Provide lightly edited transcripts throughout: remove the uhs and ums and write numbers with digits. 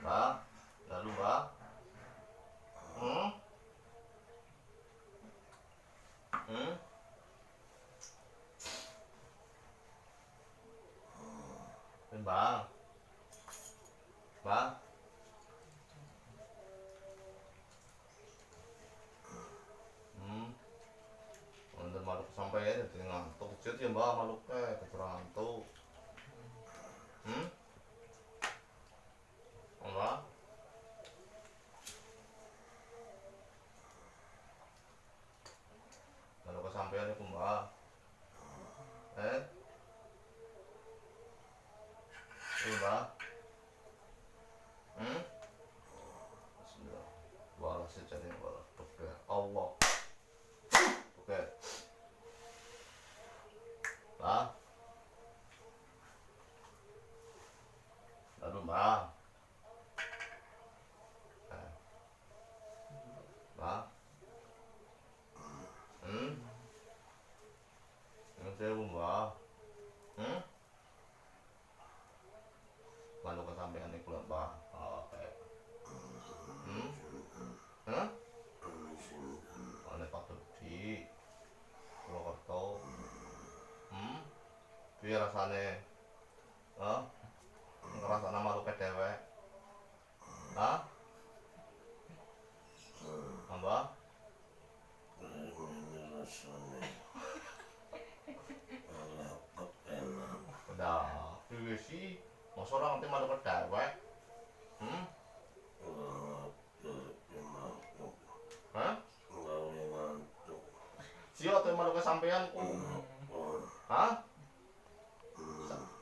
Mbak, lalu Mbak, hmm, hmm, Mbak, Mbak, hmm, untuk makhluk sampai ya jadi ngantuk, jadi ya Mbak makhluknya keberantuk, Mbak, kalau kesampean itu Mbak, eh, Mbak, hmm, Bismillah, walah sejati walah, oke, Allah, oke, Mbak, lalu Mbak, eh, Mbak, yang saya Mbak, kalau kesampean itu Mbak, oke, hah? Ane patut di Purwokerto, piye rasane, ngrasakno makhluk dewek, hah? Mbak? Dah, piye sih? Masa ora ngerti makhluk dewek? Hah? Jiot tuh makhluk sampean ku. Hah?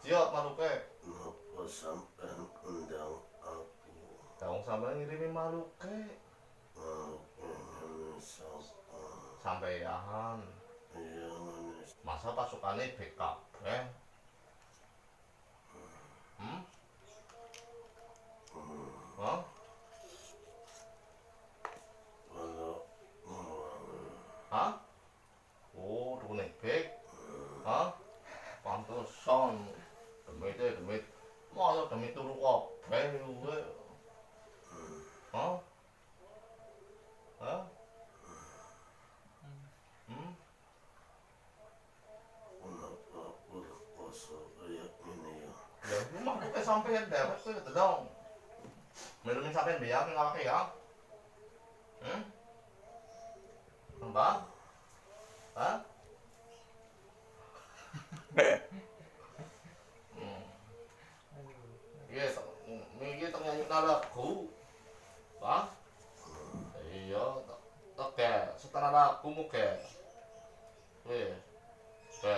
Jiot makhluknya. Kenapa sampean undang aku? Daung sampean ngirimi makhluknya. Makhluknya siapa? Sampean. Iya manis. Masa pasukannya BKB? Hah? Kalau Hah? Oh, dukune bek. Hah? Pantesan. Demit. Masa demit turu kabeh kowe. Hah? Hah? kenapa berpuasa kayak ini ya? Ya, rumah kita sampean dewek tuh itu dong. Minumin sampean biar ngawake ya. Mbak? Hah? Iya, iki teng nyanyi lagu. Hah? Iya, oke, setengah lagu muke. Wih, oke.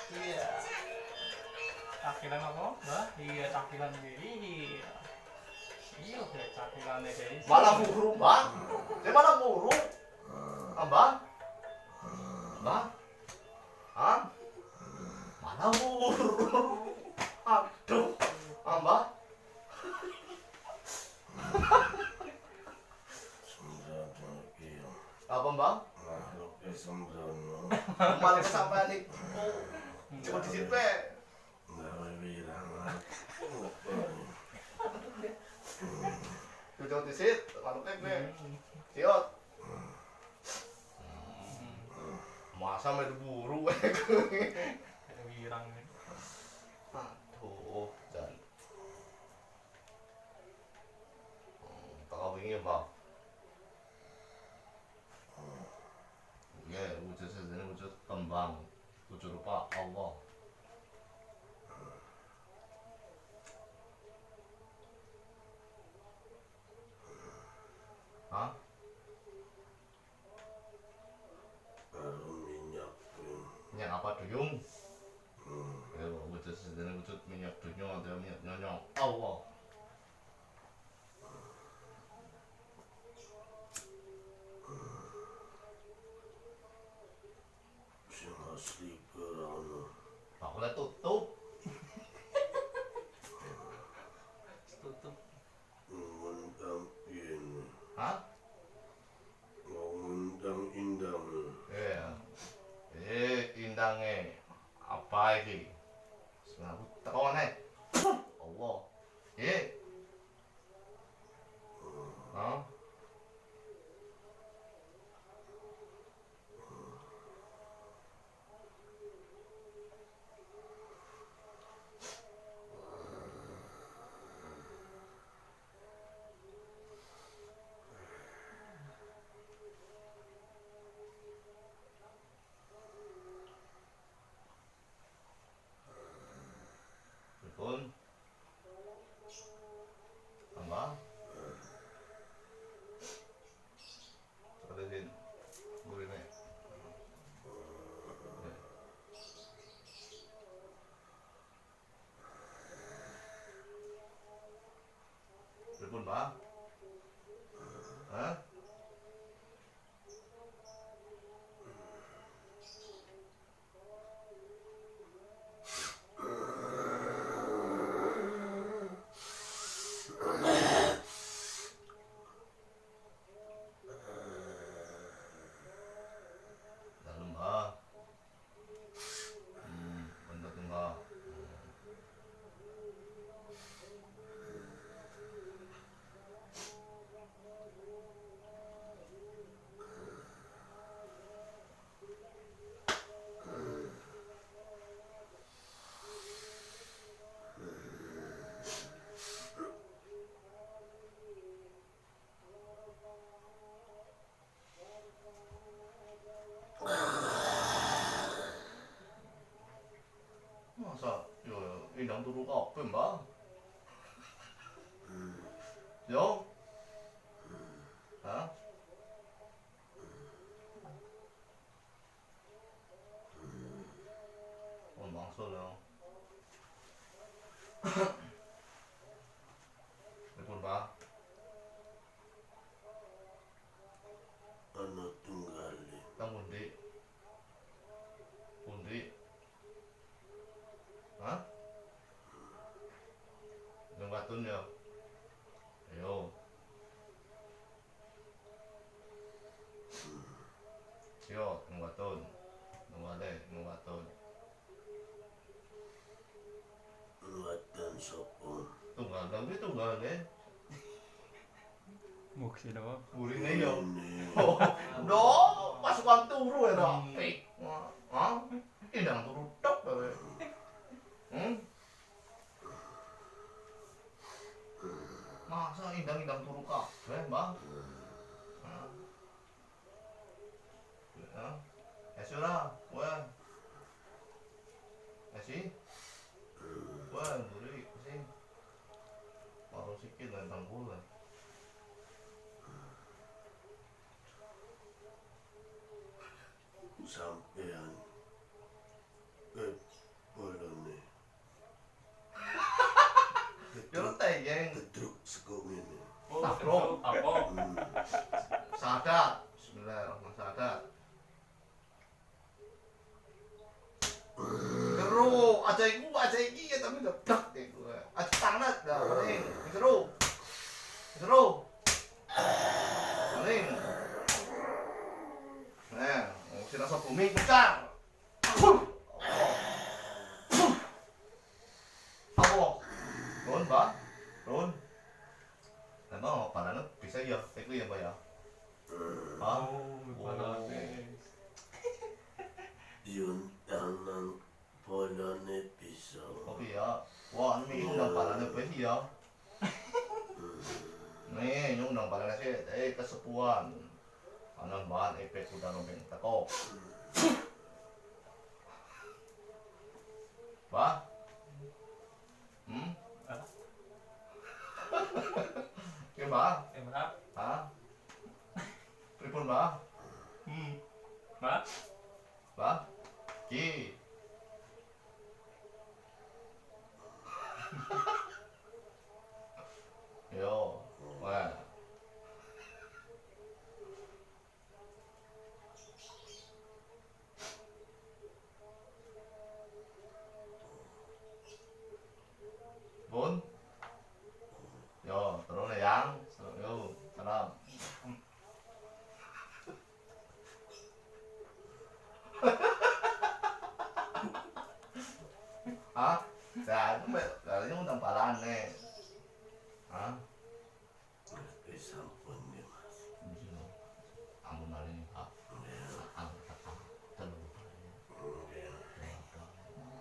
Iya. Cakilan apa? Mbak? Iya, cakilan diri. Iya, cakilan diri. Malah buru, Mbak. Dia malah buru. Mbak? Mbak? Hah? Malah buru. Aduh. Mbak? Sembrono iya. Apa, Mbak? Makhluknya sembrono. Malah kesampean iku. Coba disipe. Gawe wirang aku. Coba disit, makhluknya gue. Siot. Masa main buru Wirang. aduh, dan tak wingi Mbak. Ya, wujud sejene wujud kembang, wujud rupa Allah. Hah? Baru minyak pun. Yang apa duyung? Hmm. Jadi wujud minyak dunia atau minyak nyonyok. Allah. Sing asli kerana Aku udah tutup. Tutup. mengundang ini, Hah? mengundang indang. Iya. Indangnya apa ini? Sebenarnya tekan Allah. Hah? Betul. Tambah. Terusin. Gurine. Betul, Pak. Hah? Dalam, Pak. Bentuk enggak. Masa yo indang turu kabeh, Mbak? Yo. Hah? Oh, bangsul yo. Betul, Pak. Anak tunggal. Tang pundi? Pundi? Hah? Nang batun yo. Ayo. Yo, nang batun. Nang wale, nang batun. Nuatan sopon. Tunggal tapi tunggal deh. Muksi doang. Gurine yo. Ini Oh, do pasukan turu ya, Dok. Hah? Indang turu tok kowe. Masa indang turu kabeh, Bang? Hah? Ya. Esi ora, kowe. Esi. Kowe mburi sing. Baru sikit nang bulan. sampean ke bolone. Yo teyeng. Gedruk sego ngene. Oh, Tabrok. apa? Sadat. Bismillahirrahmanirrahim. Sadat. Jero, aja iki ya tapi dedak iku. Aja tangan dah, paling. Jero. Jero. Paling. Nah, sing rasa bumi pucar. Apa? Ron, Pak. Ron. Memang pandangan bisa ya, itu ya, Pak ya. Hah? Oh, balane. Yun tanang bolone bisa. Kopi ya. Wah, ini undang pandangan apa sih ya? Nih, undang pandangan sih, kesepuan. Anang bahan efek udah nombeng teko. Bah? Ah, Oke, Bah? Emrap. Hah? Pripun, Bah? Mbak, Bah? Ki? Haram. Hah? Gano'n ba? Gano'n yung tampalan eh. Ha? Isang